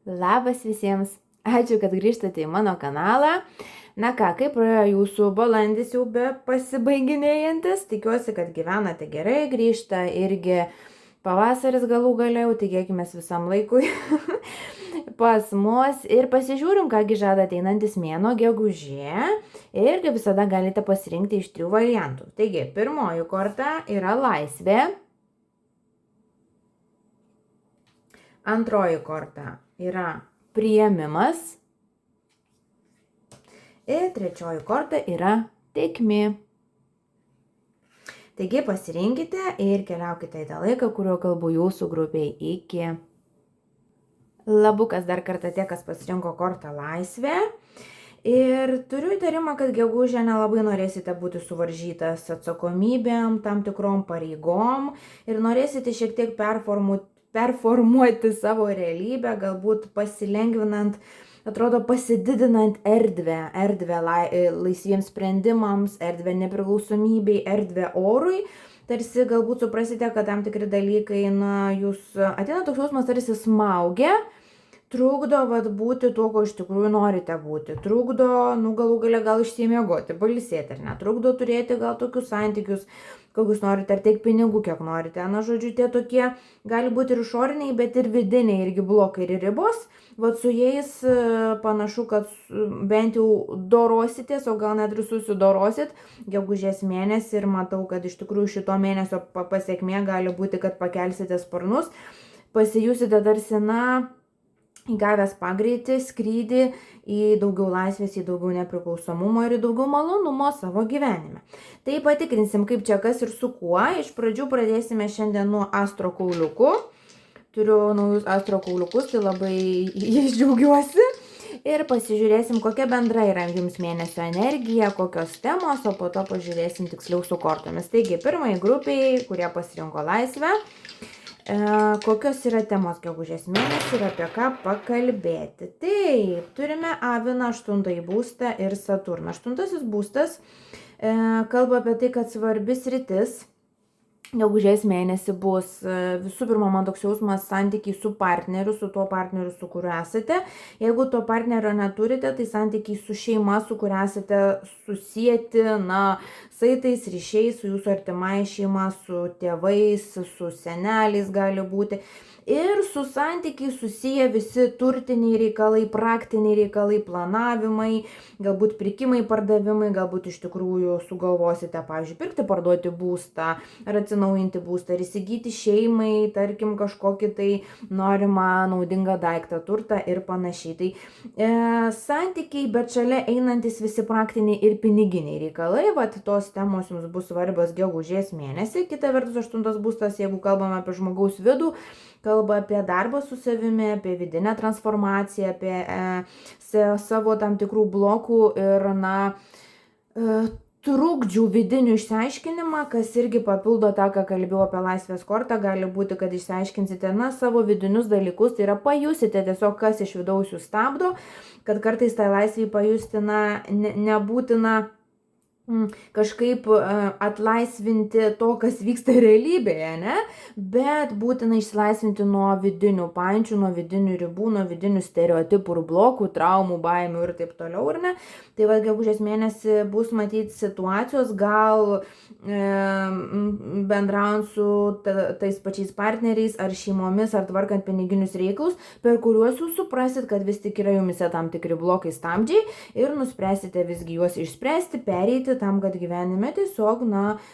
Labas visiems! Ačiū, kad grįžtate į mano kanalą. Na ką, kaip praėjo jūsų balandis jau be pasibaiginėjantis? Tikiuosi, kad gyvenate gerai, grįžta irgi pavasaris galų gale, jau tikėkime visam laikui pas mus. Ir pasižiūrim, kągi žada ateinantis mėnuo gegužė. Ir kaip visada galite pasirinkti iš 3 variantų. Taigi, pirmoji korta yra laisvė. Antroji korta yra priėmimas. Ir trečioji korta yra tėkmė. Taigi pasirinkite ir keliaukite į tą laiką, kurio kalbu jūsų grupiai iki. Labukas dar kartą tie, kas pasirinko kortą laisvę. Ir turiu įtarimą, kad gegužę nelabai norėsite būti suvaržytas atsakomybėm, tam tikrom pareigom ir norėsite šiek tiek performuoti savo realybę, galbūt pasilengvinant, atrodo pasididinant erdvę laisviems sprendimams, erdvę nepriklausomybei, erdvę orui. Tarsi galbūt suprasite, kad tam tikri dalykai, jūs ateina toks jausmas tarsi smaugia, trukdo būti tuo, ko iš tikrųjų norite būti. Trukdo, galų gale gal išsimiegoti, pailsėti ar ne. Trukdo turėti gal tokius santykius, kokius norite, ar tiek pinigų, kiek norite. Žodžiu, tie tokie gali būti ir išoriniai, bet ir vidiniai irgi blokai ir ribos. Su jais panašu, kad bent jau dorositės, o gal net ir susidorosit gegužės mėnesį ir matau, kad iš tikrųjų šito mėnesio pasiekmė gali būti, kad pakelsite sparnus, pasijusite tarsi, įgavęs pagreitį, skrydį į daugiau laisvės, į daugiau nepriklausomumo ir į daugiau malonumo savo gyvenime. Tai patikrinsim, kaip čia kas ir su kuo. Iš pradžių pradėsime šiandien nuo astro kauliukų. Turiu naujus astro kauliukus, tai labai jais džiaugiuosi. Ir pasižiūrėsim, kokia bendra yra jums mėnesio energija, kokios temos, o po to pažiūrėsim tiksliau su kortomis. Taigi, pirmai grupiai, kurie pasirinko laisvę. Kokios yra temos gegužės mėnesį ir apie ką pakalbėti. Taip, turime Aviną 8 būstą ir Saturną. 8 būstas kalba apie tai, kad svarbi sritis gegužės mėnesį bus visų pirma, man toks jausmas, santykiai su partneriu, su tuo partneriu, su kuriuo esate. Jeigu to partnerio neturite, tai santykiai su šeima, su kuria esate susijęti, saitais, ryšiais, su jūsų artimai šeima, su tėvais, su seneliais gali būti. Ir su santykiai susiję visi turtiniai reikalai, praktiniai reikalai, planavimai, galbūt pirkimai, pardavimai, galbūt iš tikrųjų sugalvosite, pavyzdžiui, pirkti, parduoti būstą, ar atsinaujinti būstą, ar įsigyti šeimai, tarkim, kažkokį tai norimą naudingą daiktą, turtą ir panašiai. Tai santykiai, bet šalia einantis visi praktiniai ir piniginiai reikalai, tos temos jums bus svarbios gegužės mėnesį. Kita vertus, 8 būstas, jeigu kalbame apie žmogaus vidų, kalba apie darbą su savimi, apie vidinę transformaciją, apie savo tam tikrų blokų ir, trukdžių vidinių išsiaiškinimą, kas irgi papildo tą, ką kalbėjau apie laisvės kortą. Gali būti, kad išsiaiškinsite, savo vidinius dalykus, tai yra pajusite tiesiog, kas iš vidaus jūs stabdo, kad kartais tai laisvai pajusti, nebūtina kažkaip atlaisvinti to, kas vyksta realybėje, bet būtina išsilaisvinti nuo vidinių pančių, nuo vidinių ribų, nuo vidinių stereotipų ir blokų, traumų, baimių ir taip toliau, ar ne? Tai gegužės mėnesį bus matyti situacijos, gal bendraujant su tais pačiais partneriais ar šeimomis, ar tvarkant piniginius reikalus, per kuriuos jūs suprasit, kad vis tik yra jumise tam tikri blokai, stabdžiai ir nuspręsite visgi juos išspręsti, pereiti tam, kad gyvenime tiesiog,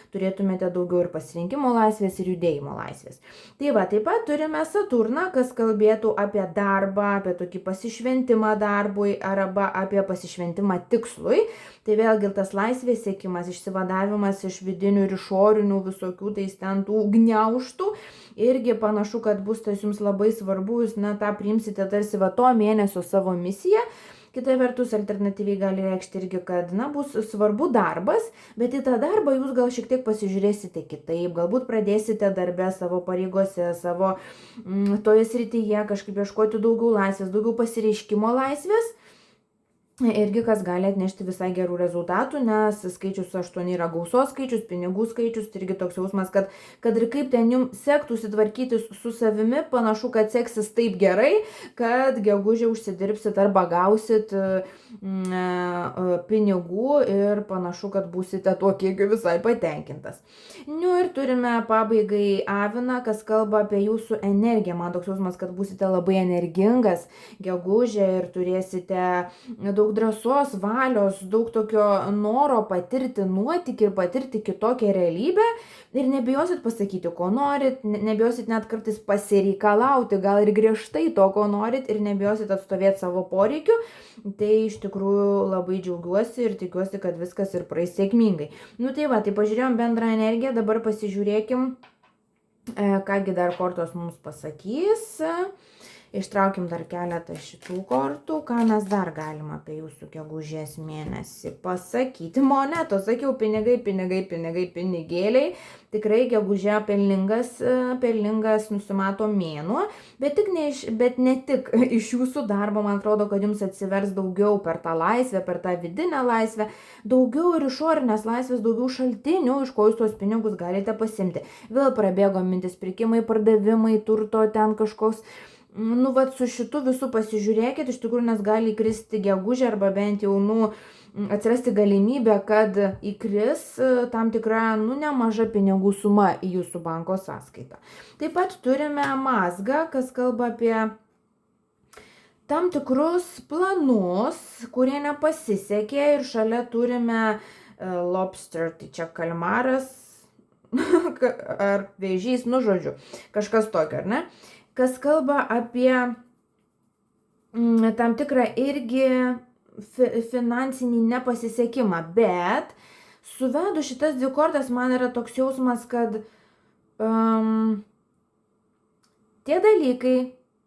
turėtumėte daugiau ir pasirinkimo laisvės ir judėjimo laisvės. Tai taip pat turime Saturną, kas kalbėtų apie darbą, apie tokį pasišventimą darbui arba apie pasišventimą tikslui. Tai vėlgi tas laisvės siekimas, išsivadavimas iš vidinių ir išorinių visokių tų gniaužtų. Irgi panašu, kad bus tas jums labai svarbu, jūs tą priimsite tarsi to mėnesio savo misiją. Kita vertus, alternatyviai gali reikšti irgi, kad bus svarbu darbas, bet į tą darbą jūs gal šiek tiek pasižiūrėsite kitaip, galbūt pradėsite darbe savo pareigose, savo toje srityje kažkaip ieškoti daugiau laisvės, daugiau pasireiškimo laisvės. irgi kas gali atnešti visai gerų rezultatų, nes skaičius 8 yra gausos skaičius, pinigų skaičius, tai irgi toks jausmas, kad ir kaip ten jums sektųsi tvarkytis su savimi, panašu, kad seksis taip gerai, kad gegužę užsidirbsit arba gausit pinigų ir panašu, kad būsite tuo kiekiu visai patenkintas. Nu ir turime pabaigai aviną, kas kalba apie jūsų energiją. Man toks jausmas, kad būsite labai energingas gegužę ir turėsite daug drąsos, valios, daug tokio noro patirti nuotykį ir patirti kitokią realybę ir nebijosit pasakyti, ko norit, nebijosit net kartais pasireikalauti, gal ir griežtai to, ko norit ir nebijosit atstovėti savo poreikių. Tai iš tikrųjų labai džiaugiuosi ir tikiuosi, kad viskas ir praeis sėkmingai. Nu tai va, tai pažiūrėjom bendrą energiją, dabar pasižiūrėkim, kągi dar kortos mums pasakys. Ištraukim dar keletą šitų kortų. Ką mes dar galim apie jūsų gegužės mėnesį pasakyti? Monetos, sakiau, pinigai, pinigėliai. Tikrai gegužė pelningas nusimato mėnuo, bet ne tik iš jūsų darbo, man atrodo, kad jums atsivers daugiau per tą laisvę, per tą vidinę laisvę, daugiau ir išorinės laisvės, daugiau šaltinių, iš ko jūs tuos pinigus galite pasimti. Vėl prabėgo mintis pirkimai, pardavimai, turto ten kažkoks. Nu, vat su šitu visų pasižiūrėkit, iš tikrųjų, nes gali įkristi gegužę arba bent jau, atsirasti galimybė, kad įkris tam tikra, nemaža pinigų suma į jūsų banko sąskaitą. Taip pat turime mazgą, kas kalba apie tam tikrus planus, kurie nepasisekė ir šalia turime lobster, tai čia kalmaras ar vėžys, žodžiu, kažkas tokio, ar ne? Kas kalba apie tam tikrą irgi finansinį nepasisekimą, bet suvedu šitas dvi kortas man yra toks jausmas, kad tie dalykai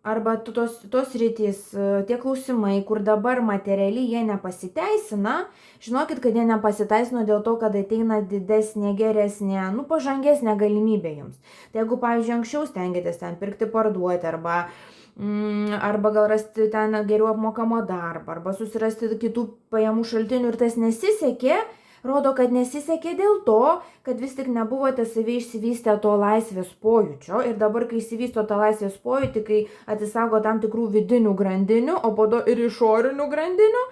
arba tos rytys, tie klausimai, kur dabar materialiai jie nepasiteisina, žinokit, kad jie nepasiteisino dėl to, kad ateina didesnė, geresnė, pažangesnė galimybė jums. Tai jeigu, pavyzdžiui, anksčiau stengiatės ten pirkti, parduoti, arba gal rasti ten geriau apmokamą darbą, arba susirasti kitų pajamų šaltinių ir tas nesisekė, rodo, kad nesisekė dėl to, kad vis tik nebuvote savai išsivystę to laisvės pojūčio ir dabar, kai išsivysto tą laisvės pojūtį, kai atsisako tam tikrų vidinių grandinių, o po to ir išorinių grandinių,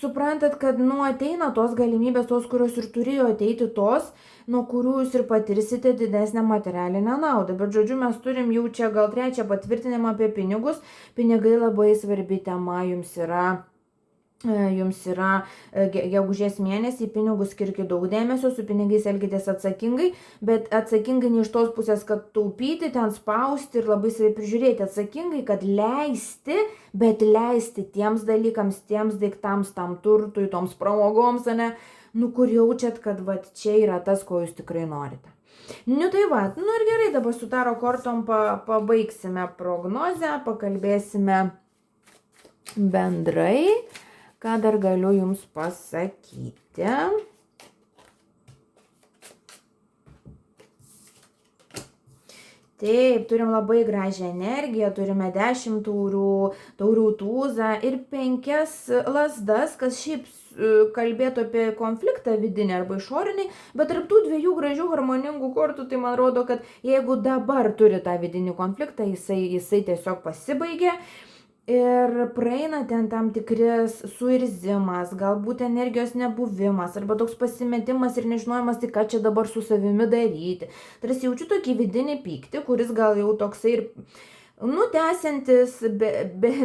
suprantat, kad ateina tos galimybės, tos, kurios ir turėjo ateiti tos, nuo kurių jūs ir patirsite didesnę materialinę naudą. Bet žodžiu, mes turim jau čia gal trečią patvirtinimą apie pinigus. Pinigai labai svarbi tema jums yra gegužės mėnesį, pinigus skirkit daug dėmesio, su pinigais elkitės atsakingai, bet atsakingai ne iš tos pusės, kad taupyti, ten spausti ir labai save prižiūrėti, atsakingai, kad leisti, bet leisti tiems dalykams, tiems daiktams, tam turtui, toms pramogoms, kur jaučiat, kad čia yra tas, ko jūs tikrai norite. Tai va, ir gerai, dabar su taro kortom pabaigsime prognozę, pakalbėsime bendrai. Ką dar galiu jums pasakyti? Taip, turim labai gražią energiją, turime 10 taurių tūzą ir 5 lazdas, kas šiaip kalbėtų apie konfliktą vidinį arba išorinį, bet tarp tų dviejų gražių harmoningų kortų, tai man rodo, kad jeigu dabar turi tą vidinį konfliktą, jisai tiesiog pasibaigė. Ir praeina ten tam tikris suirzimas, galbūt energijos nebuvimas, arba toks pasimetimas ir nežinojimas, tai ką čia dabar su savimi daryti. Tarsi jaučiu tokį vidinį pyktį, kuris gal jau toksai ir tęsiantis,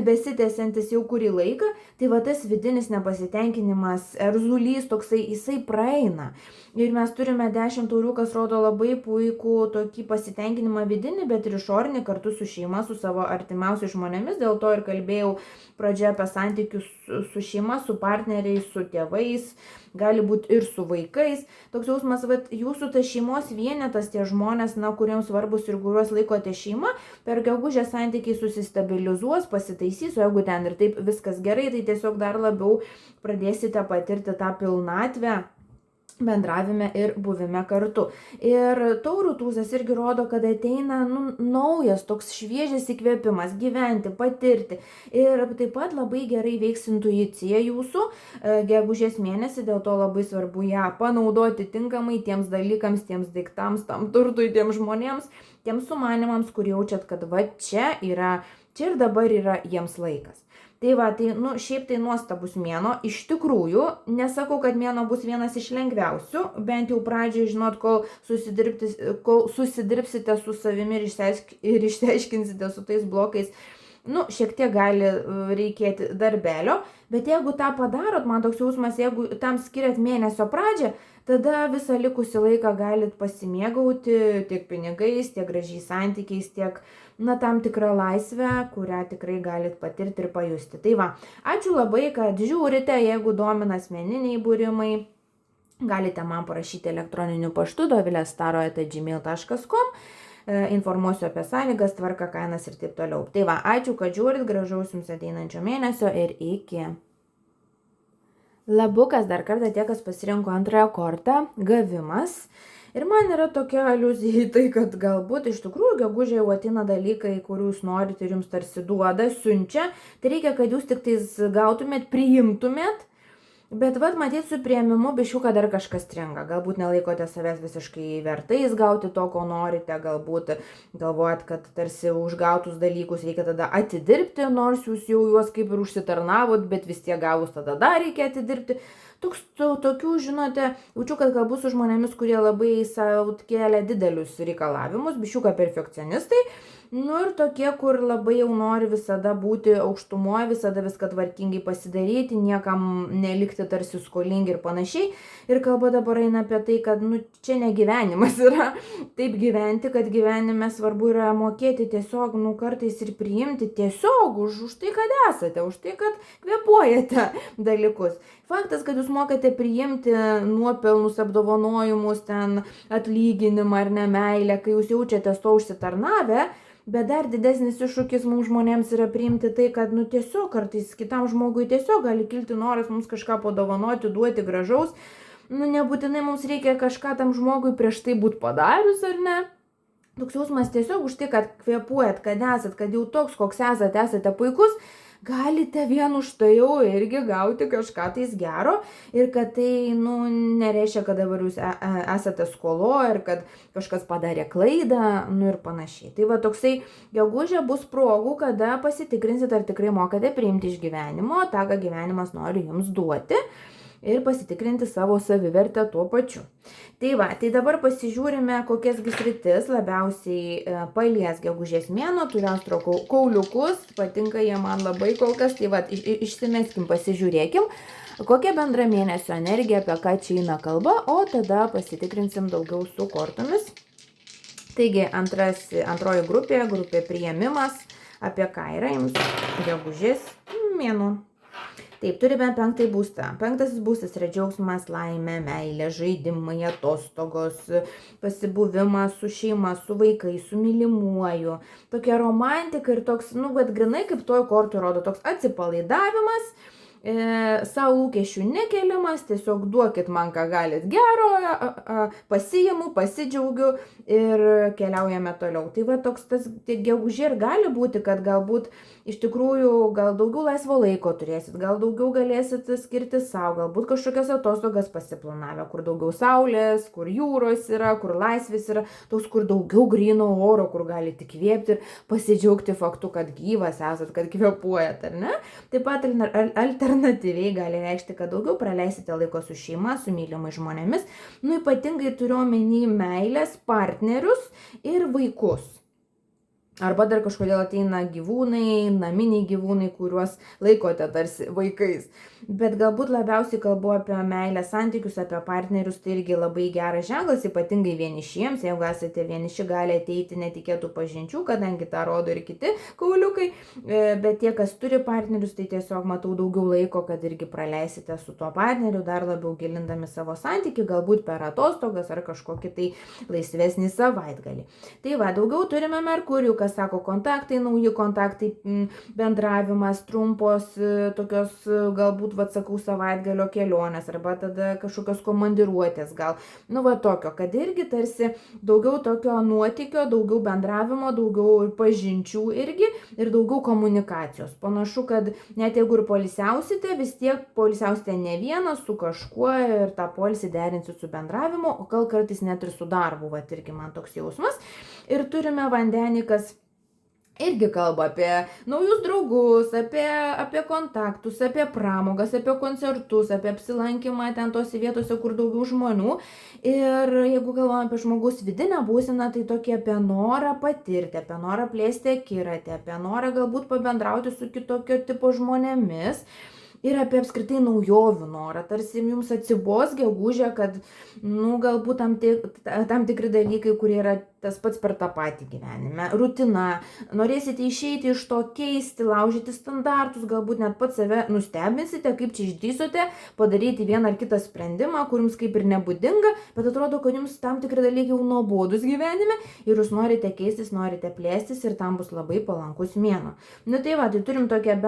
besitęsiantis jau kurį laiką, tai va tas vidinis nepasitenkinimas, erzulys toksai, jisai praeina. Ir mes turime 10 taurių, kas rodo labai puikų tokį pasitenkinimą vidinį, bet ir išorinį kartu su šeima, su savo artimiausiais žmonėmis. Dėl to ir kalbėjau pradžioje apie santykius su šeima, su partneriais, su tėvais, gali būti ir su vaikais. Toks jausmas, kad jūsų tas šeimos vienetas, tie žmonės, kuriems svarbus ir kuriuos laikote šeima, per gegužę santykiai susistabilizuos, pasitaisys, o jeigu ten ir taip viskas gerai, tai tiesiog dar labiau pradėsite patirti tą pilnatvę bendravime ir buvime kartu. Ir taurių tūzas irgi rodo, kad ateina naujas toks šviežias įkvėpimas gyventi, patirti. Ir taip pat labai gerai veiks intuicija jūsų gegužės mėnesį, dėl to labai svarbu ją panaudoti tinkamai tiems dalykams, tiems daiktams, tam turtui, tiems žmonėms, tiems sumanimams, kur jaučiat, kad va čia ir dabar yra jiems laikas. Tai va, šiaip tai nuostabus mėnuo, iš tikrųjų, nesakau, kad mėnuo bus vienas iš lengviausių, bent jau pradžiai, žinot, kol susidirbsite su savimi ir išsiaiškinsite su tais blokais, šiek tiek gali reikėti darbelio, bet jeigu tą padarot, man toks jausmas, jeigu tam skiriat mėnesio pradžią, tada visą likusį laiką galit pasimėgauti tiek pinigais, tiek gražiais santykiais, tiek tam tikrą laisvę, kurią tikrai galit patirti ir pajusti. Tai va, ačiū labai, kad žiūrite, jeigu domina asmeniniai būrimai, galite man parašyti elektroniniu paštu dovilestaro@gmail.com, informuosiu apie sąlygas, tvarką, kainas ir taip toliau. Tai va, ačiū, kad žiūrit, gražaus jums ateinančio mėnesio ir iki. Labukas dar kartą tie, kas pasirinko antrąją kortą, gavimas. Ir man yra tokia aliuzija į tai, kad galbūt iš tikrųjų gegužė jau ateina dalykai, kurių jūs norite ir jums tarsi duoda, siunčia. Tai reikia, kad jūs tik tais gautumėt, priimtumėt. Bet matyt, su priėmimu biščiuką dar kažkas stringa. Galbūt nelaikote savęs visiškai vertais gauti to, ko norite. Galbūt galvojat, kad tarsi už gautus dalykus reikia tada atidirbti, nors jūs jau juos kaip ir užsitarnavot, bet vis tiek gavus tada dar reikia atidirbti. Tokių, žinote, jaučiu, kad kalbu su žmonėmis, kurie labai savo kėlė didelius reikalavimus, biščiuką perfekcionistai. Ir tokie, kur labai jau nori visada būti aukštumoje, visada viską tvarkingai pasidaryti, niekam nelikti tarsi skolingi ir panašiai. Ir kalba dabar eina apie tai, kad čia ne gyvenimas yra taip gyventi, kad gyvenime svarbu yra mokėti tiesiog, kartais ir priimti tiesiog už tai, kad esate, už tai, kad kvėpuojate dalykus. Faktas, kad jūs mokate priimti nuopelnus, apdovanojimus, ten atlyginimą ar nemeilę, kai jūs jaučiatės to užsitarnavę, bet dar didesnis iššūkis mums žmonėms yra priimti tai, kad tiesiog kartais kitam žmogui tiesiog gali kilti noras mums kažką padovanoti, duoti gražaus. Nebūtinai mums reikia kažką tam žmogui prieš tai būti padarius, ar ne? Toks jausmas tiesiog už tai, kad kvėpuojat, kad esat, kad jau toks, koks esate puikus, galite vien už tai jau irgi gauti kažką tais gero ir kad tai nereiškia, kad dabar jūs esate skolo ir kad kažkas padarė klaidą ir panašiai. Tai va toksai gegužė bus progų, kada pasitikrinsit, ar tikrai mokate priimti iš gyvenimo tą, ką gyvenimas nori jums duoti ir pasitikrinti savo savivertę tuo pačiu. Tai va, tai dabar pasižiūrime, kokias sritis labiausiai palies gegužės mėnuo. Turiu astro kauliukus, patinka jie man labai kol kas. Tai va, išsimeskim, pasižiūrėkim, kokia bendra mėnesio energija, apie ką čia eina kalba, o tada pasitikrinsim daugiau su kortomis. Taigi, antroji grupė priėmimas, apie ką yra jums gegužės mėnuo. Taip, turime 5 būstą. 5 būstas yra džiaugsmas, laimė, meilė, žaidimai, atostogos, pasibuvimas su šeima, su vaikais, su mylimuoju. Tokia romantika ir toks, grinai kaip toj kortui rodo, toks atsipalaidavimas, savo lūkesčių nekelimas, tiesiog duokit man, ką galit gero, pasiimu, pasidžiaugiu ir keliaujame toliau. Tai va toks tas gegužė ir gali būti, kad galbūt iš tikrųjų gal daugiau laisvo laiko turėsit, gal daugiau galėsit skirti savo, galbūt kažkokias atostogas pasiplanavę, kur daugiau saulės, kur jūros yra, kur laisvės yra, toks, kur daugiau gryno oro, kur galite įkvėpti ir pasidžiaugti faktu, kad gyvas esat, kad kvėpuojat, ar ne? Taip pat alternatyviai gali reikšti, kad daugiau praleisite laiko su šeima, su mylimais žmonėmis, ypatingai turiu omeny meilės, partnerius ir vaikus. Arba dar kažkodėl ateina gyvūnai, naminiai gyvūnai, kuriuos laikote tarsi vaikais. Bet galbūt labiausiai kalbu apie meilę santykius, apie partnerius, tai irgi labai geras ženklas, ypatingai vienišiems. Jeigu esate vieniši, gali ateiti netikėtų pažinčių, kadangi tą rodo ir kiti kauliukai. Bet tie, kas turi partnerius, tai tiesiog matau daugiau laiko, kad irgi praleisite su tuo partneriu, dar labiau gilindami savo santykį, galbūt per atostogas ar kažkokį tai laisvesnį savaitgalį. Tai va, daugiau turime Merkurijų, kas sako kontaktai, nauji kontaktai, bendravimas, trumpos tokios galbūt, sakau, savaitgalio kelionės arba tada kažkokios komandiruotės gal. Tokio, kad irgi tarsi daugiau tokio nuotykio, daugiau bendravimo, daugiau pažinčių irgi ir daugiau komunikacijos. Panašu, kad net jeigu ir poilsiausite, vis tiek poilsiausite ne vienas su kažkuo ir tą poilsį derinsit su bendravimu, o gal kartais net ir su darbu, irgi man toks jausmas. Ir turime vandenį, kas irgi kalba apie naujus draugus, apie kontaktus, apie pramogas, apie koncertus, apie apsilankymą ten tose vietose, kur daugiau žmonių. Ir jeigu kalbame apie žmogus vidinę būseną, tai tokie apie norą patirti, apie norą plėsti akiratį, apie norą galbūt pabendrauti su kitokio tipo žmonėmis. Ir apie apskritai naujovių norą. Tarsi jums atsibos gegužę, kad, galbūt tam tikri dalykai, kurie yra tas pats per tą patį gyvenime. Rutina. Norėsite išeiti iš to, keisti, laužyti standartus, galbūt net pats save nustebinsite, kaip čia išdrįsote padaryti vieną ar kitą sprendimą, kur jums kaip ir nebūdinga, bet atrodo, kad jums tam tikri dalykai jau nuobodus gyvenime ir jūs norite keistis, norite plėstis ir tam bus labai palankus mėnuo. Tai turim tokią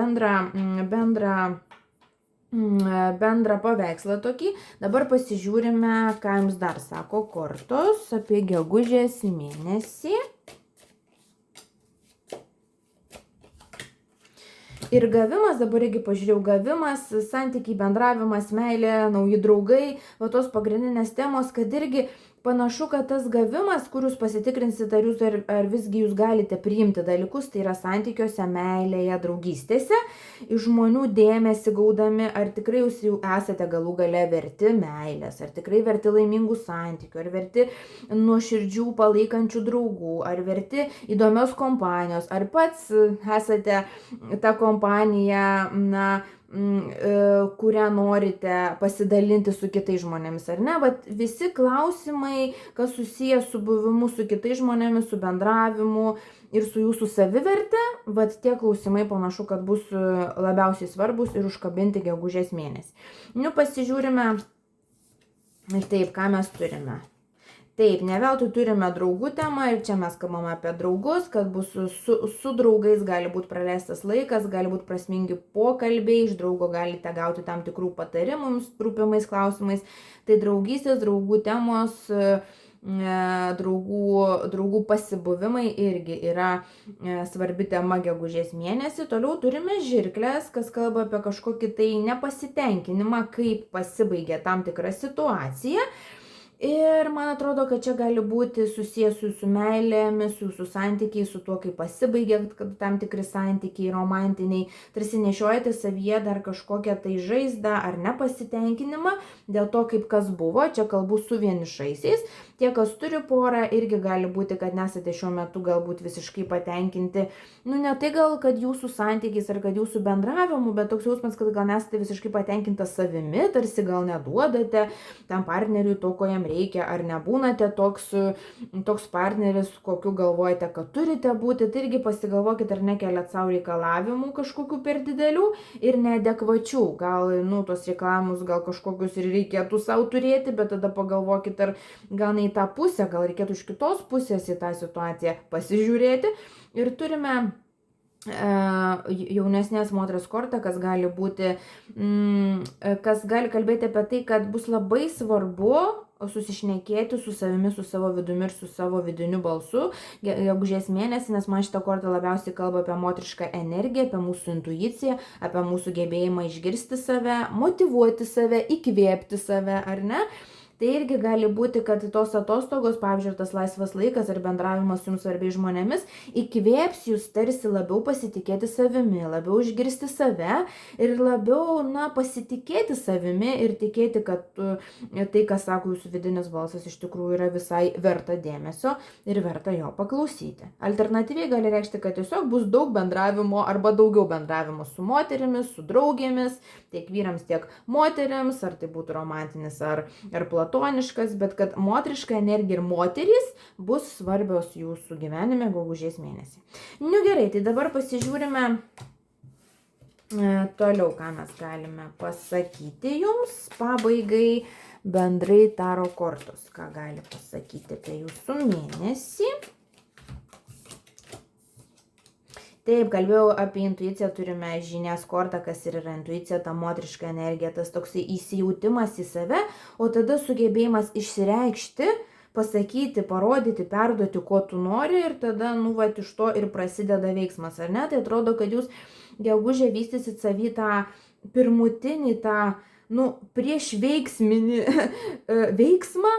bendrą paveikslą tokį. Dabar pasižiūrime, ką jums dar sako kortos apie gegužės mėnesį. Ir gavimas, dabar irgi pažiūrėjau, gavimas, santykiai, bendravimas, meilė, nauji draugai, tos pagrindinės temos, kad irgi panašu, kad tas gavimas, kur jūs pasitikrinsite, ar visgi jūs galite priimti dalykus, tai yra santykiuose, meilėje, draugystėse, iš žmonių dėmesį gaudami, ar tikrai jūs jau esate galų gale verti meilės, ar tikrai verti laimingų santykių, ar verti nuoširdžių palaikančių draugų, ar verti įdomios kompanijos, ar pats esate ta kompanija, kurią norite pasidalinti su kitais žmonėmis, ar ne? Visi klausimai, kas susiję su buvimu su kitais žmonėmis, su bendravimu ir su jūsų saviverte, tie klausimai panašu, kad bus labiausiai svarbus ir užkabinti gegužės mėnesį. Pasižiūrime, taip, ką mes turime. Taip, ne veltui turime draugų temą ir čia mes kalbame apie draugus, kad bus su draugais gali būti praleistas laikas, gali būti prasmingi pokalbiai, iš draugo galite gauti tam tikrų patarimų jums rūpimais klausimais. Tai draugystės, draugų temos, draugų pasibuvimai irgi yra svarbi tema gegužės mėnesį. Toliau turime žirklės, kas kalba apie kažkokį tai nepasitenkinimą, kaip pasibaigė tam tikra situacija. Ir man atrodo, kad čia gali būti susijęs su jūsų meilėmis, su jūsų santykiai, su tuo, kaip pasibaigė tam tikri santykiai romantiniai. Tarsi nešiojate savyje dar kažkokią tai žaizdą ar nepasitenkinimą dėl to, kaip kas buvo. Čia kalbu su vienišaisiais. Tie, kas turi porą, irgi gali būti, kad nesate šiuo metu galbūt visiškai patenkinti. Ne tai gal, kad jūsų santykiais ar kad jūsų bendravimu, bet toks jausmas, kad gal nesate visiškai patenkintas savimi, tarsi gal neduodate tam partneriui to, ko jam reikia, ar nebūnate toks partneris, kokiu galvojate, kad turite būti. Tai irgi pasigalvokit, ar nekeliat savo reikalavimų kažkokių per didelių ir neadekvačių. Gal, tos reikalavimus gal kažkokius ir reikėtų savo turėti, bet tada pagalvokit, ar gal ne į tą pusę, gal reikėtų iš kitos pusės į tą situaciją pasižiūrėti. Ir turime jaunesnės moters kortą, kas gali būti, kas gali kalbėti apie tai, kad bus labai svarbu susišnekėti su savimi, su savo vidumi ir su savo vidiniu balsu gegužės mėnesį, nes man šitą kortą labiausiai kalba apie moterišką energiją, apie mūsų intuiciją, apie mūsų gebėjimą išgirsti save, motyvuoti save, įkvėpti save, ar ne? Tai irgi gali būti, kad tos atostogos, pavyzdžiui, tas laisvas laikas ar bendravimas su jums svarbiais žmonėmis įkvėps jūs tarsi labiau pasitikėti savimi, labiau išgirsti save ir labiau, pasitikėti savimi ir tikėti, kad tai, kas sako jūsų vidinis balsas, iš tikrųjų yra visai verta dėmesio ir verta jo paklausyti. Alternatyviai gali reikšti, kad tiesiog bus daug bendravimo arba daugiau bendravimo su moterimis, su draugėmis, tiek vyrams, tiek moterims, ar tai būtų romantinis ar platoniškas, bet kad moteriška energija ir moterys bus svarbios jūsų gyvenime gegužės mėnesį. Gerai, tai dabar pasižiūrime toliau, ką mes galime pasakyti jums pabaigai bendrai taro kortos, ką gali pasakyti apie jūsų mėnesį. Taip, kalbėjau apie intuiciją, turime žinias kortą, kas ir yra intuicija, ta moteriška energija, tas toksai įsijautimas į save, o tada sugebėjimas išsireikšti, pasakyti, parodyti, perduoti, ko tu nori ir tada, nu, va, iš to ir prasideda veiksmas, ar ne? Tai atrodo, kad jūs gegužę vystysit savį tą pirmutinį, tą, nu, prieš veiksminį veiksmą,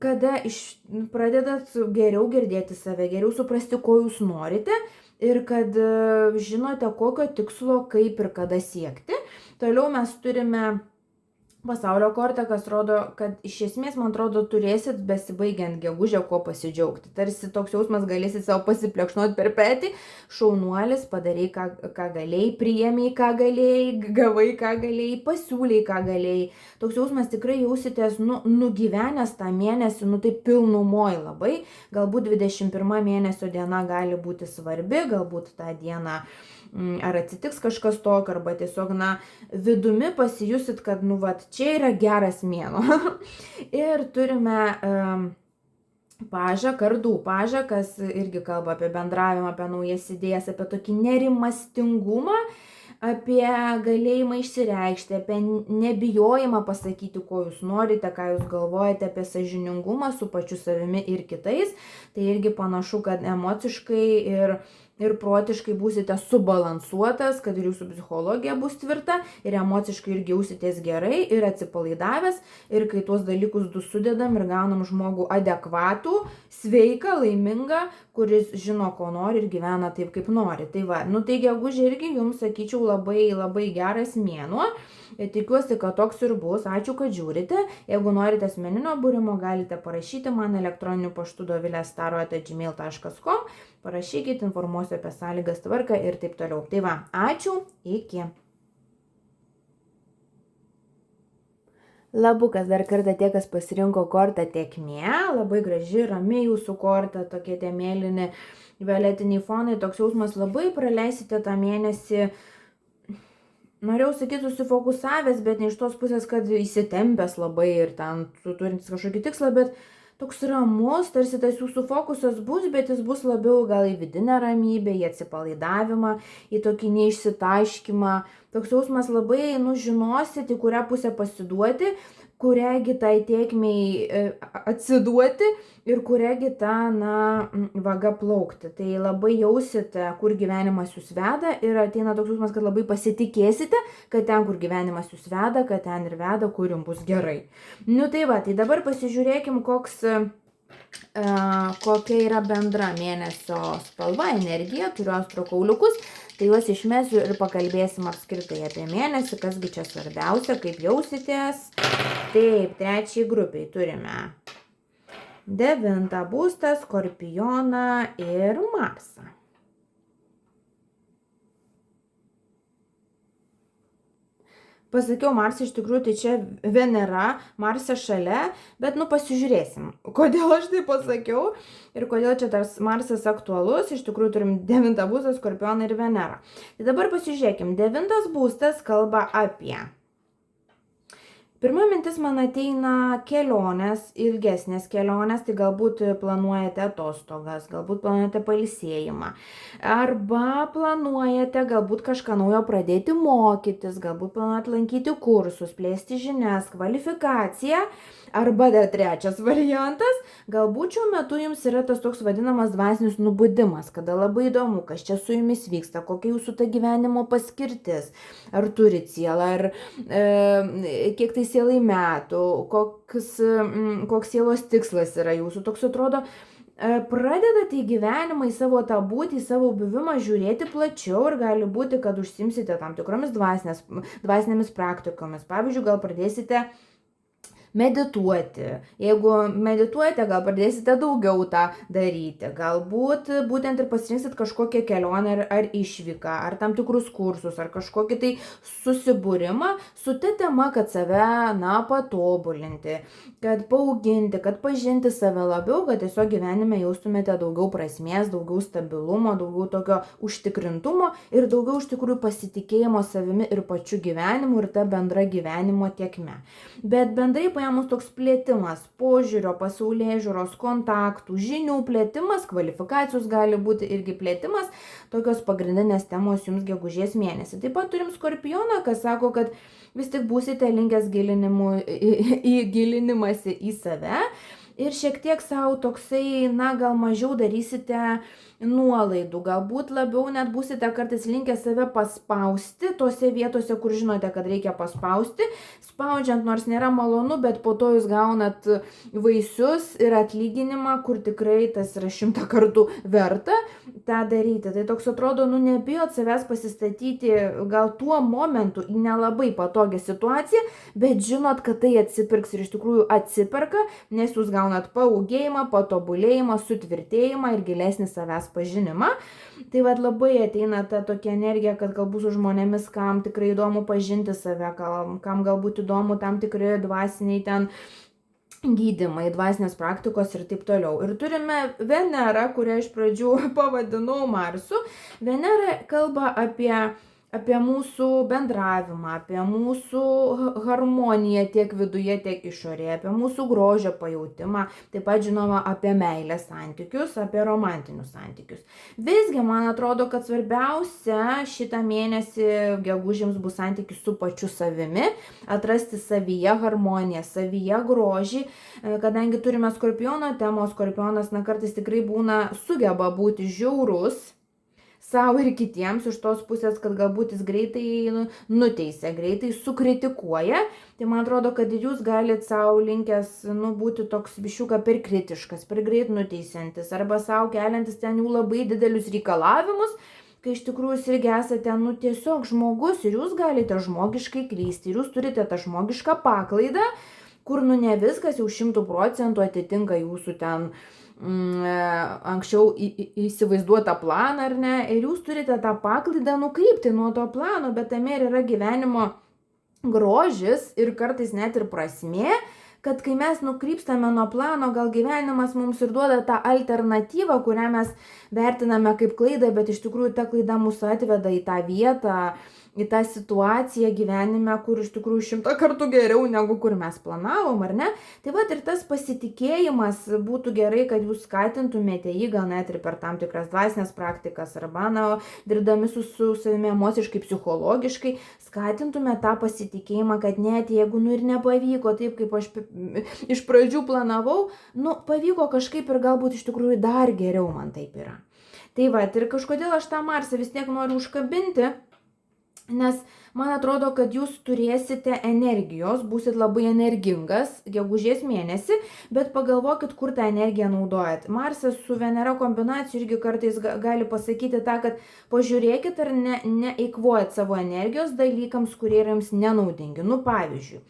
kada pradedat geriau girdėti save, geriau suprasti, ko jūs norite ir kad žinote, kokio tikslo, kaip ir kada siekti. Toliau mes turime pasaulio kortą, kas rodo, kad iš esmės, man atrodo, turėsit besibaigiant gegužę ko pasidžiaugti. Tarsi toks jausmas, galėsit savo pasiplekšnuoti per petį, šaunuolis, padarai, ką galėjai, priėmėjai, ką galėjai, gavai, ką galėjai, pasiūlėjai, ką galėjai. Toks jausmas tikrai jausitės, nugyvenęs tą mėnesį, taip pilnumoj labai. Galbūt 21 mėnesio diena gali būti svarbi, galbūt tą dieną ar atsitiks kažkas tokio, arba tiesiog, vidumi pasijusit, kad, čia yra geras mėnuo. Ir turime pažą, kardų pažą, kas irgi kalba apie bendravimą, apie naujas idėjas, apie tokį nerimastingumą, apie galėjimą išsireikšti, apie nebijojimą pasakyti, ko jūs norite, ką jūs galvojate, apie sąžiningumą su pačiu savimi ir kitais. Tai irgi panašu, kad emociškai ir protiškai būsite subalansuotas, kad ir jūsų psichologija bus tvirta ir emociškai irgi jausitės gerai ir atsipalaidavęs. Ir kai tuos dalykus du sudedam ir gaunam žmogų adekvatų, sveiką, laimingą, kuris žino, ko nori ir gyvena taip, kaip nori. Tai va, tai gegužė irgi jums, sakyčiau, labai, labai geras mėnuo. Tikiuosi, kad toks ir bus. Ačiū, kad žiūrite. Jeigu norite asmeninio būrimo, galite parašyti man elektroniniu paštu dovilė@gmail.com. Parašykit, informuosiu apie sąlygas, tvarką ir taip toliau. Tai va, ačiū, iki. Labukas dar kartą tie, kas pasirinko kortą tėkmė. Labai graži, rami jūsų korta, tokie tie mėlyni, violetiniai fonai. Toks jausmas, labai praleisite tą mėnesį. Norėjau sakyti susifokusavęs, bet ne iš tos pusės, kad įsitempęs labai ir ten turintis kažkokį tikslą, bet toks ramus, tarsi tas jūsų fokusas bus, bet jis bus labiau gal į vidinę ramybę, į atsipalaidavimą, į tokį neišsitaškymą. Toks jausmas labai, žinosit, į kurią pusę pasiduoti, kuriagi tai tėkmei atsiduoti ir kuriagi tą, vaga plaukti. Tai labai jausite, kur gyvenimas jūs veda ir ateina toks jausmas, kad labai pasitikėsite, kad ten, kur gyvenimas jūs veda, kad ten ir veda, kur jums bus gerai. Tai va, tai dabar pasižiūrėkim, kokia yra bendra mėnesio spalva, energija, turiu astro kauliukus. Tai juos išmesiu ir pakalbėsim apskritai apie mėnesį, kasgi čia svarbiausia, kaip jausitės. Taip, trečiai grupiai turime 9 būstą, Skorpioną ir Marsą. Pasakiau Marsą, iš tikrųjų, tai čia Venera, Marsas šalia, bet pasižiūrėsim, kodėl aš tai pasakiau ir kodėl čia tas Marsas aktualus. Iš tikrųjų turim 9 būstą, Skorpioną ir Venerą. Tai dabar pasižiūrėkim, 9 būstas kalba apie. Pirma mintis man ateina kelionės, ilgesnės kelionės, tai galbūt planuojate atostogas, galbūt planuojate pailsėjimą, arba planuojate galbūt kažką naujo pradėti mokytis, galbūt planuojate lankyti kursus, plėsti žinias, kvalifikaciją, arba dar trečias variantas, galbūt šiuo metu jums yra tas toks vadinamas dvasinis nubudimas, kada labai įdomu, kas čia su jumis vyksta, kokia jūsų ta gyvenimo paskirtis, ar turit sielą, ar kiek tai sielai metų, koks sielos tikslas yra jūsų. Toks atrodo, pradedate į gyvenimą, į savo tą būtį, į savo buvimą žiūrėti plačiau ir gali būti, kad užsimsite tam tikromis dvasinėmis praktikomis. Pavyzdžiui, gal pradėsite medituoti. Jeigu medituojate, gal pradėsite daugiau tą daryti. Galbūt būtent ir pasirinksit kažkokią kelionę ar išvyką, ar tam tikrus kursus, ar kažkokį tai susibūrimą su ta tema, kad save, patobulinti, kad paauginti, kad pažinti save labiau, kad tiesiog gyvenime jaustumėte daugiau prasmės, daugiau stabilumo, daugiau tokio užtikrintumo ir daugiau iš tikrųjų pasitikėjimo savimi ir pačiu gyvenimu ir ta bendra gyvenimo tėkme. Bet bendrai paėmus mūsų toks plėtimas, požiūrio, pasaulėžiūros, kontaktų, žinių plėtimas, kvalifikacijos gali būti irgi plėtimas, tokios pagrindinės temos jums gegužės mėnesį. Taip pat turim Skorpioną, kas sako, kad vis tik būsite linkęs gilinimąsi į save ir šiek tiek savo toksai, gal mažiau darysite nuolaidų, galbūt labiau net būsite kartais linkę save paspausti tose vietose, kur žinote, kad reikia paspausti, spaudžiant nors nėra malonu, bet po to jūs gaunat vaisius ir atlyginimą, kur tikrai tas yra 100 kartų verta tą daryti. Tai toks atrodo, nebijot savęs pasistatyti gal tuo momentu į nelabai patogią situaciją, bet žinot, kad tai atsipirks ir iš tikrųjų atsiperka, nes jūs gaunat paaugėjimą, patobulėjimą, sutvirtėjimą ir gilesnį savęs pažinimą. Tai labai ateina ta tokia energija, kad galbūt su žmonėmis, kam tikrai įdomu pažinti save, kam galbūt įdomu tam tikri dvasiniai ten gydymai, dvasinės praktikos ir taip toliau. Ir turime Venerą, kurią iš pradžių pavadinau Marsu. Venera kalba apie mūsų bendravimą, apie mūsų harmoniją tiek viduje, tiek išorėje, apie mūsų grožio pajautimą, taip pat žinoma apie meilės santykius, apie romantinius santykius. Visgi, man atrodo, kad svarbiausia šitą mėnesį gegužėms bus santykis su pačiu savimi, atrasti savyje harmoniją, savyje grožį, kadangi turime Skorpiono temos, Skorpionas kartais tikrai sugeba būti žiaurus savo ir kitiems iš tos pusės, kad galbūt jis greitai nuteisia, greitai sukritikuoja. Tai man atrodo, kad jūs galite savo linkęs būti toks biščiuką per kritiškas, per greit nuteisiantis, arba savo keliantis ten jų labai didelius reikalavimus, kai iš tikrųjų jūs irgi esate tiesiog žmogus ir jūs galite žmogiškai klysti. Ir jūs turite tą žmogišką paklaidą, kur ne viskas jau 100% atitinka jūsų ten anksčiau įsivaizduotą planą, ar ne, ir jūs turite tą paklaidą nukrypti nuo to plano, bet tame ir yra gyvenimo grožis ir kartais net ir prasmė, kad kai mes nukrypstame nuo plano, gal gyvenimas mums ir duoda tą alternatyvą, kurią mes vertiname kaip klaidą, bet iš tikrųjų ta klaida mūsų atveda į tą vietą, į tą situaciją gyvenime, kur iš tikrųjų 100 kartų geriau negu kur mes planavom, ar ne? Tai ir tas pasitikėjimas būtų gerai, kad jūs skatintumėte jį gal net ir per tam tikras dvasinės praktikas, arba dirbdami su savimi emociškai, psichologiškai, skatintumėte tą pasitikėjimą, kad net jeigu ir nepavyko taip, kaip aš iš pradžių planavau, pavyko kažkaip ir galbūt iš tikrųjų dar geriau man taip yra. Tai ir kažkodėl aš tą Marsą vis tiek noriu užkabinti, nes man atrodo, kad jūs turėsite energijos, būsit labai energingas gegužės mėnesį, bet pagalvokit, kur tą energiją naudojat. Marsas su Venera kombinacija irgi kartais gali pasakyti tą, kad pažiūrėkit, ar neeikvojat savo energijos dalykams, kurie yra jums nenaudingi. Pavyzdžiui,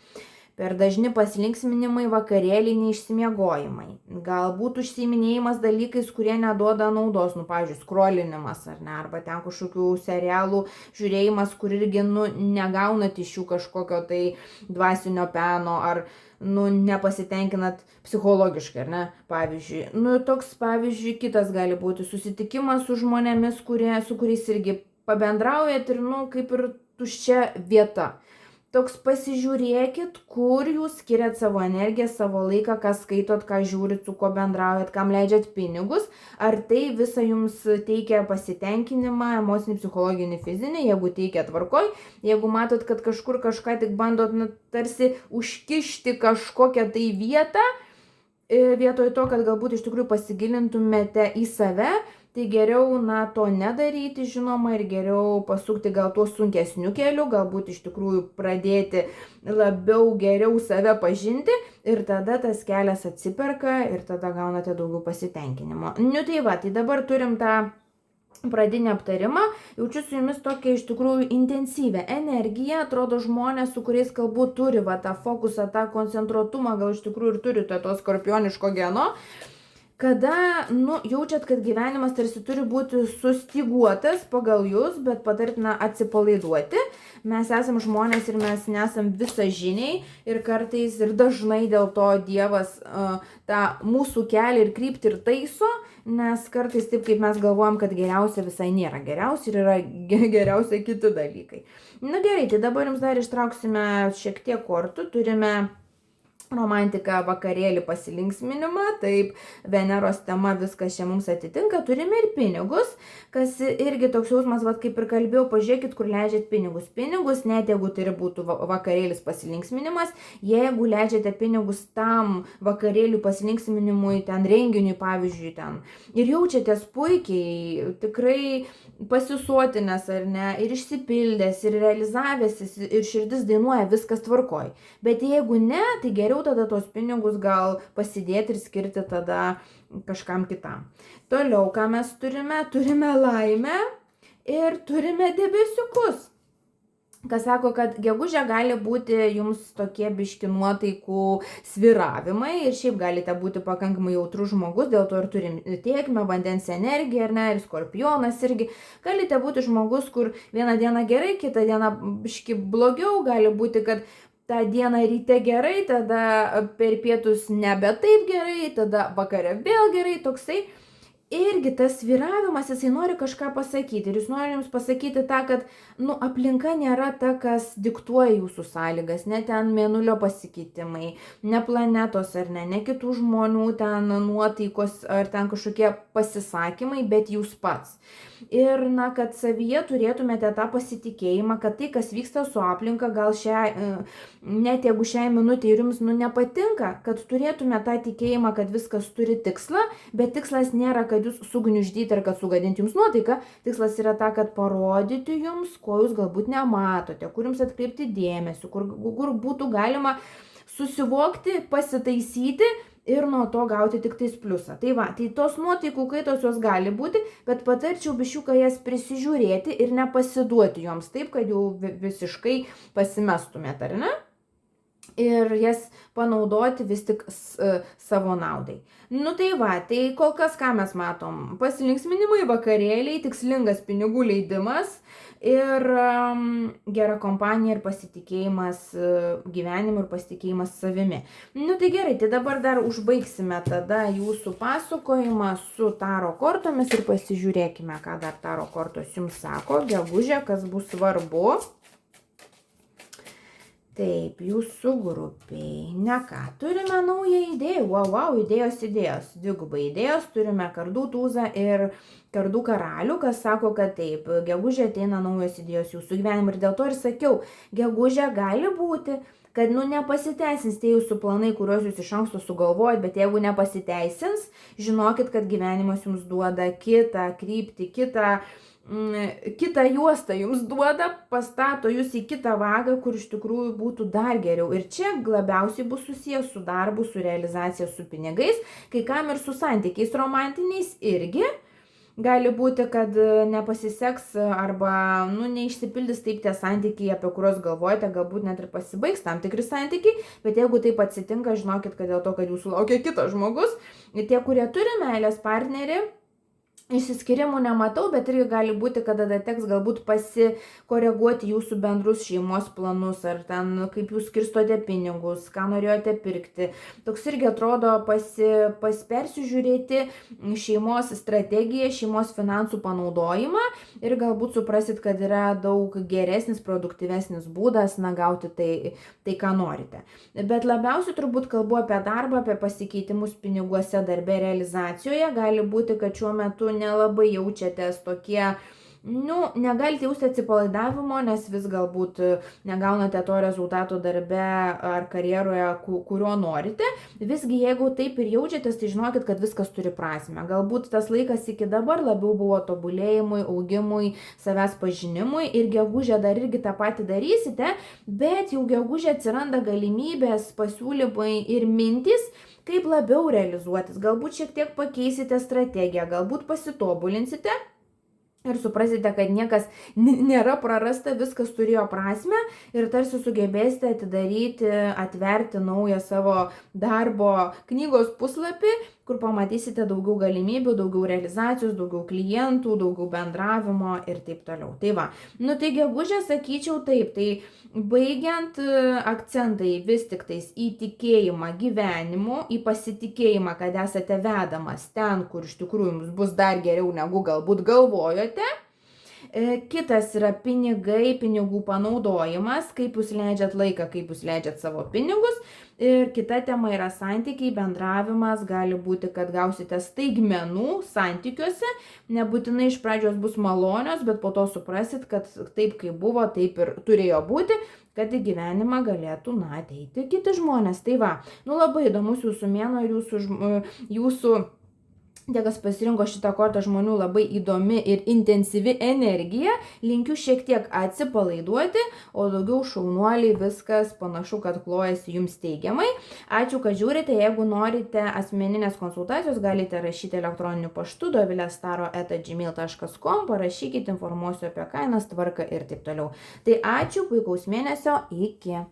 per dažni pasilinksminimai, vakarėliai, neišsimiegojimai. Galbūt užsiiminėjimas dalykais, kurie neduoda naudos, pavyzdžiui, skrolinimas ar ne, arba ten kažkokių serialų žiūrėjimas, kur irgi negaunat iš jų kažkokio tai dvasinio peno, ar nepasitenkinat psichologiškai, ar ne, pavyzdžiui. Toks, pavyzdžiui, kitas gali būti susitikimas su žmonėmis, su kuriais irgi pabendraujat ir, kaip ir tuščia vieta. Toks pasižiūrėkit, kur jūs skiriat savo energiją, savo laiką, ką skaitot, ką žiūrit, su kuo bendraujat, kam leidžiat pinigus, ar tai visą jums teikia pasitenkinimą, emocinį, psichologinį, fizinį, jeigu teikia tvarkoj, jeigu matot, kad kažkur kažką tik bandot tarsi užkišti kažkokią tai vietą, vietoj to, kad galbūt iš tikrųjų pasigilintumėte į save, tai geriau to nedaryti, žinoma, ir geriau pasukti gal tuo sunkesniu keliu, galbūt iš tikrųjų pradėti labiau geriau save pažinti ir tada tas kelias atsiperka ir tada gaunate daugiau pasitenkinimo. Tai dabar turim tą pradinį aptarimą, jaučiu su jumis tokia iš tikrųjų intensyvę energiją, atrodo žmonės, su kuriais galbūt turi tą fokusą, tą koncentruotumą, gal iš tikrųjų ir turite to skorpioniško geno, kada jaučiat, kad gyvenimas tarsi turi būti sustyguotas pagal jūs, bet patartina atsipalaiduoti. Mes esam žmonės ir mes nesam visažiniai ir kartais ir dažnai dėl to Dievas tą mūsų kelią ir kryptį ir taiso, nes kartais taip, kaip mes galvojam, kad geriausia visai nėra geriausia ir yra geriausia kiti dalykai. Gerai, tai dabar jums dar ištrauksime šiek tiek kortų, turime romantiką, vakarėlį, pasilinksminimą, taip, Veneros tema viskas čia mums atitinka, turime ir pinigus, kas irgi toks jausmas, kaip ir kalbėjau, pažiūrėkit, kur leidžiat pinigus. Pinigus, net jeigu tai būtų vakarėlis pasilinksminimas, jeigu leidžiate pinigus tam vakarėliui pasilinksminimui, ten renginiui, pavyzdžiui, ten, ir jaučiatės puikiai, tikrai pasisotinęs ar ne, ir išsipildęs, ir realizavęsis, ir širdis dainuoja, viskas tvarkoj. Bet jeigu ne, tai geriau tada tos pinigus gal pasidėti ir skirti tada kažkam kitam. Toliau, ką mes turime? Turime laimę ir turime debesiukus. Kas sako, kad gegužė gali būti jums tokie biški nuotaikų svyravimai ir šiaip galite būti pakankamai jautrus žmogus, dėl to ir turim tėkmę, vandens energiją, ar ne, ir skorpionas irgi. Galite būti žmogus, kur vieną dieną gerai, kitą dieną biški blogiau, gali būti, kad tą dieną ryte gerai, tada per pietus nebe taip gerai, tada vakare vėl gerai, toksai. Irgi tas svyravimas, jisai nori kažką pasakyti ir jis nori jums pasakyti tą, kad aplinka nėra ta, kas diktuoja jūsų sąlygas, ne ten mėnulio pasikeitimai, ne planetos ar ne kitų žmonių ten nuotaikos ar ten kažkokie pasisakymai, bet jūs pats. Ir kad savyje turėtumėte tą pasitikėjimą, kad tai, kas vyksta su aplinka, gal net jeigu šiai minutė ir jums nepatinka, kad turėtume tą tikėjimą, kad viskas turi tikslą, bet tikslas nėra, kad jūs sugniuždyti ar kad sugadinti jums nuotaiką, tikslas yra ta, kad parodyti jums, ko jūs galbūt nematote, kur jums atkreipti dėmesį, kur būtų galima susivokti, pasitaisyti ir nuo to gauti tik tais pliusą. Tai tos nuotaikų kaitos jos gali būti, bet patarčiau biščiuką jas prisižiūrėti ir nepasiduoti joms taip, kad jau visiškai pasimestumėt, ar ne? Ir jas panaudoti vis tik savo naudai. Tai kol kas ką mes matom? Pasilinksminimai, vakarėliai, tikslingas pinigų leidimas ir gera kompanija ir pasitikėjimas gyvenimu ir pasitikėjimas savimi. Tai gerai, tai dabar dar užbaigsime tada jūsų pasakojimą su taro kortomis ir pasižiūrėkime, ką dar taro kortos jums sako, gegužė, kas bus svarbu. Taip, jūsų grupiai. Turime naują idėją. Wow, idėjos. Dvigubai idėjos. Turime kardų tūzą ir kardų karalių, kas sako, kad taip, gegužė ateina naujos idėjos jūsų gyvenimui. Ir dėl to ir sakiau, gegužė gali būti, kad nepasiteisins tie jūsų planai, kuriuos jūs iš anksto sugalvojat, bet jeigu nepasiteisins, žinokit, kad gyvenimas jums duoda kitą kryptį, kitą juostą jums duoda, pastato jūs į kitą vagą, kur iš tikrųjų būtų dar geriau. Ir čia labiausiai bus susijęs su darbu, su realizacija, su pinigais, kai kam ir su santykiais romantiniais irgi. Gali būti, kad nepasiseks arba neišsipildys taip tie santykiai, apie kuriuos galvojate, galbūt net ir pasibaigs tam tikri santykiai, bet jeigu taip atsitinka, žinokit, kad dėl to, kad jūsų laukia kitas žmogus, ir tie, kurie turi meilės partnerį, išsiskyrimų nematau, bet irgi gali būti, kad tada teks galbūt pasikoreguoti jūsų bendrus šeimos planus, ar ten kaip jūs skirstote pinigus, ką norėjote pirkti. Toks irgi atrodo persižiūrėti šeimos strategiją, šeimos finansų panaudojimą ir galbūt suprasit, kad yra daug geresnis, produktyvesnis būdas gauti tai, ką norite. Bet labiausiai turbūt kalbu apie darbą, apie pasikeitimus piniguose, darbe, realizacijoje. Gali būti, kad šiuo metu nelabai jaučiatės tokie, negalite jausti atsipalaidavimo, nes vis galbūt negaunate to rezultato darbe ar karjeroje, kurio norite. Visgi, jeigu taip ir jaučiatės, tai žinokit, kad viskas turi prasmę. Galbūt tas laikas iki dabar labiau buvo tobulėjimui, augimui, savęs pažinimui ir gegužę dar irgi tą patį darysite, bet jau gegužę atsiranda galimybės, pasiūlymai ir mintys, kaip labiau realizuotis. Galbūt šiek tiek pakeisite strategiją, galbūt pasitobulinsite ir suprasite, kad niekas nėra prarasta, viskas turėjo prasmę ir tarsi sugebėsite atidaryti, atverti naują savo darbo knygos puslapį, kur pamatysite daugiau galimybių, daugiau realizacijos, daugiau klientų, daugiau bendravimo ir taip toliau. Tai gegužę sakyčiau taip, tai baigiant akcentai vis tik tais į tikėjimą gyvenimu, į pasitikėjimą, kad esate vedamas ten, kur iš tikrųjų jums bus dar geriau negu galbūt galvojote. Kitas yra pinigai, pinigų panaudojimas, kaip jūs leidžiat laiką, kaip jūs leidžiat savo pinigus. Ir kita tema yra santykiai, bendravimas, gali būti, kad gausite staigmenų santykiuose, nebūtinai iš pradžios bus malonios, bet po to suprasit, kad taip kaip buvo, taip ir turėjo būti, kad į gyvenimą galėtų, ateiti kiti žmonės. Tai va, labai įdomus jūsų mėnuo ir jūsų tie, kas pasirinko šitą kortą, žmonių labai įdomi ir intensyvi energija. Linkiu šiek tiek atsipalaiduoti, o daugiau šaunuoliai, viskas panašu, kad klojasi jums teigiamai. Ačiū, kad žiūrite. Jeigu norite asmeninės konsultacijos, galite rašyti elektroniniu paštu dovilestaro@gmail.com, parašykite, informuosiu apie kainas, tvarką ir taip toliau. Tai ačiū, puikaus mėnesio, iki.